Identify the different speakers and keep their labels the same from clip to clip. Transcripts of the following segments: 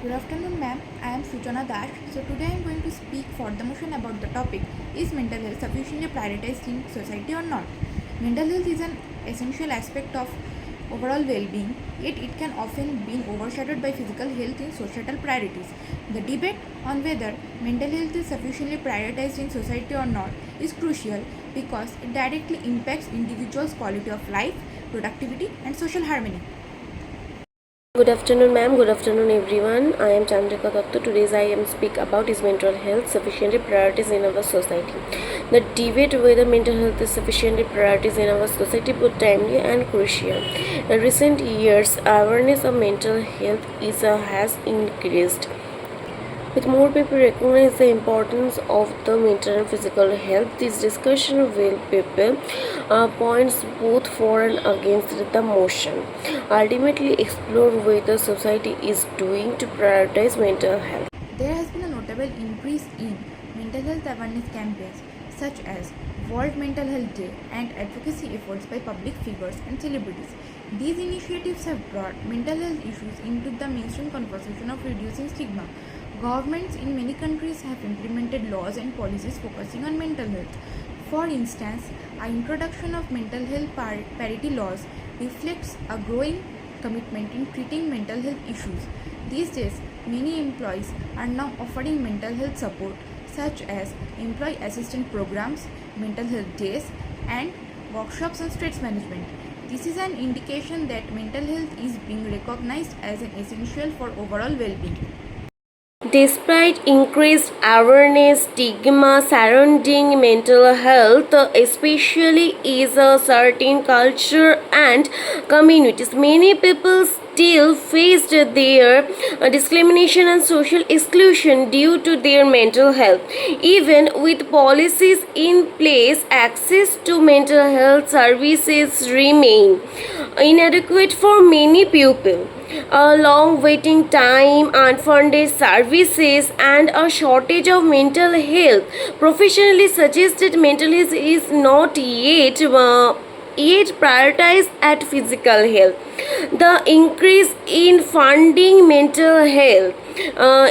Speaker 1: Good afternoon, ma'am. I am SUCHANA. So today I am going to speak for the motion about the topic: is mental health sufficiently prioritized in society or not? Mental health is an essential aspect of overall well-being, yet it can often be overshadowed by physical health in societal priorities. The debate on whether mental health is sufficiently prioritized in society or not is crucial because it directly impacts individuals' quality of life, productivity, and social harmony.
Speaker 2: Good afternoon, ma'am. Good afternoon, everyone. I am Chandrika. Today I am speak about is mental health sufficiently prioritized in our society. The debate whether mental health is sufficiently prioritized in our society both timely and crucial. In recent years, awareness of mental health has increased. With more people recognize the importance of the mental and physical health, this discussion will people points both for and against the motion. Ultimately, explore whether society is doing to prioritize mental health.
Speaker 1: There has been a notable increase in mental health awareness campaigns such as World Mental Health Day and advocacy efforts by public figures and celebrities. These initiatives have brought mental health issues into the mainstream conversation of reducing stigma. Governments in many countries have implemented laws and policies focusing on mental health. For instance, our introduction of mental health parity laws reflects a growing commitment in treating mental health issues. These days, many employees are now offering mental health support such as employee assistance programs, mental health days, and workshops on stress management. This is an indication that mental health is being recognized as an essential for overall well-being.
Speaker 2: Despite increased awareness, stigma surrounding mental health, especially is a certain culture and communities, many people still faced their discrimination and social exclusion due to their mental health. Even with policies in place, access to mental health services remain inadequate for many people. A long waiting time, unfunded services, and a shortage of mental health professionally suggested mental health is not yet prioritized at physical health. The increase in funding mental health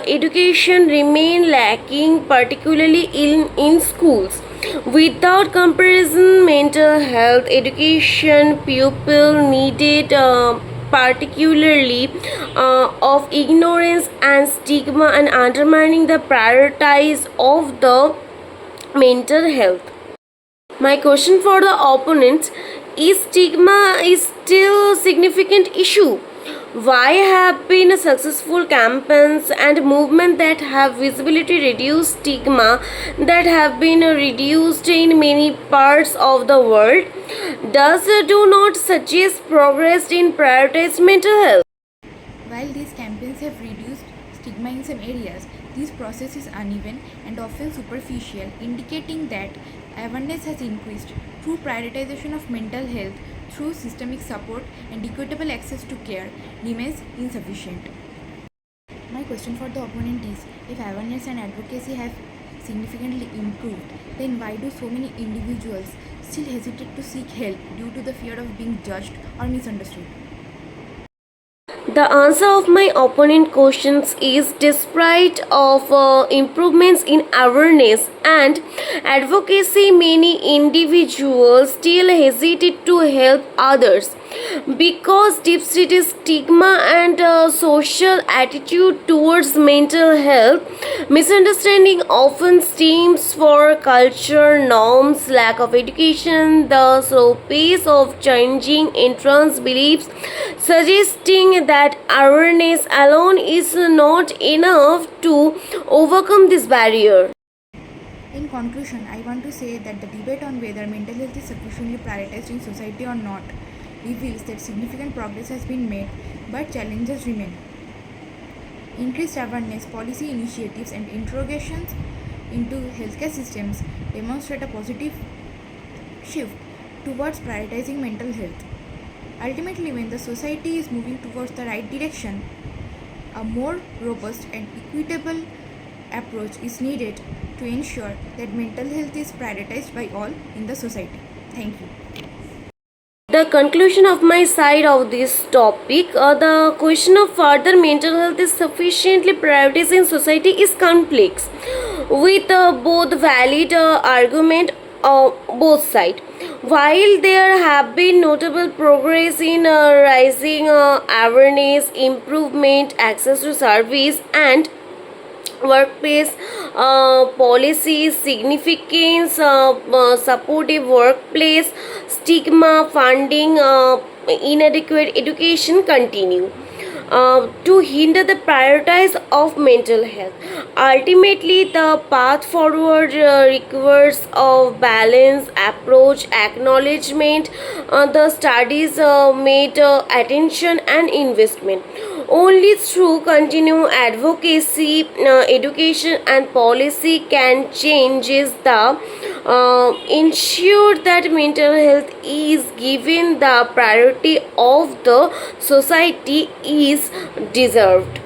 Speaker 2: education remain lacking, particularly in schools. Without comparison, mental health education pupil needed particularly of ignorance and stigma and undermining the priorities of the mental health. My question for the opponents is stigma is still a significant issue. Why have been successful campaigns and movements that have visibility reduced stigma that have been reduced in many parts of the world? Does do not suggest progress in prioritized mental health?
Speaker 1: While these campaigns have reduced stigma in some areas, this process is uneven and often superficial, indicating that awareness has increased through prioritization of mental health through systemic support and equitable access to care remains insufficient. My question for the opponent is, if awareness and advocacy have significantly improved, then why do so many individuals still hesitate to seek help due to the fear of being judged or misunderstood?
Speaker 2: The answer of my opponent questions is despite of improvements in awareness and advocacy, many individuals still hesitate to help others because deep-seated stigma and social attitude towards mental health. Misunderstanding often stems for culture norms, lack of education, the slow pace of changing entrance beliefs, suggesting that awareness alone is not enough to overcome this barrier.
Speaker 1: In conclusion, I want to say that the debate on whether mental health is sufficiently prioritized in society or not reveals that significant progress has been made, but challenges remain. Increased awareness, policy initiatives, and interrogations into healthcare systems demonstrate a positive shift towards prioritizing mental health. Ultimately, when the society is moving towards the right direction, a more robust and equitable approach is needed to ensure that mental health is prioritized by all in the society. Thank you.
Speaker 2: the conclusion of my side of this topic, the question of further mental health is sufficiently prioritized in society is complex, with both valid argument both sides. While there have been notable progress in rising awareness, improvement, access to service, and workplace policies, significance, supportive workplace, stigma, funding, inadequate education continue to hinder the prioritize of mental health. Ultimately, the path forward requires of balance approach, acknowledgement, the studies made attention and investment. Only through continued advocacy, education, and policy can changes the ensure that mental health is given the priority of the society is deserved.